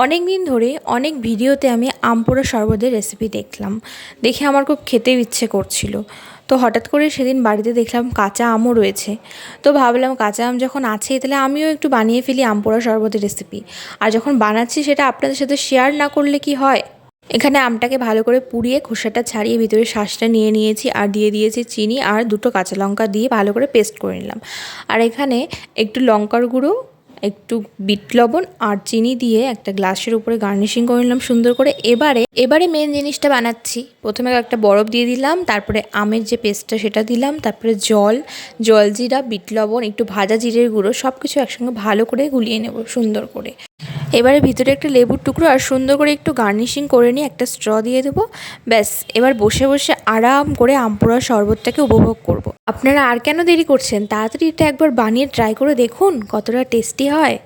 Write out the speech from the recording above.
অনেক দিন ধরে অনেক ভিডিওতে আমি আম পোড়া শরবতের রেসিপি দেখলাম, দেখে আমার খুব খেতে ইচ্ছে করছিল। তো হঠাৎ করে সেদিন বাড়িতে দেখলাম কাঁচা আমও রয়েছে। তো ভাবলাম কাঁচা আম যখন আছে তাহলে আমিও একটু বানিয়ে ফেলি আম পোড়া শরবতের রেসিপি। আর যখন বানাচ্ছি সেটা আপনাদের সাথে শেয়ার না করলে কি হয়। এখানে আমটাকে ভালো করে পুড়িয়ে খোসাটা ছাড়িয়ে ভিতরে শাঁসটা নিয়ে নিয়েছি, আর দিয়ে দিয়েছি চিনি আর দুটো কাঁচা লঙ্কা দিয়ে ভালো করে পেস্ট করে নিলাম। আর এখানে একটু লঙ্কার গুঁড়ো, একটু বিট লবণ আর চিনি দিয়ে একটা গ্লাসের উপরে গার্নিশিং করে নিলাম সুন্দর করে। এবারে মেন জিনিসটা বানাচ্ছি। প্রথমে একটা বরফ দিয়ে দিলাম, তারপরে আমের যে পেস্টটা সেটা দিলাম, তারপরে জলজিরা, বিট লবণ, একটু ভাজা জিরের গুঁড়ো সব কিছু একসঙ্গে ভালো করে গুলিয়ে নেব সুন্দর করে। এবারে ভিতরে একটা লেবুর টুকরো আর সুন্দর করে একটু গার্নিশিং করে নিয়ে একটা স্ট্র দিয়ে দেবো। ব্যাস, এবার বসে বসে আরাম করে আম পোড়ার শরবতটাকে উপভোগ করব। আপনারা আর কেন দেরি করছেন, তাড়াতাড়ি এটা একবার বানিয়ে ট্রাই করে দেখুন কতটা টেস্টি হয়।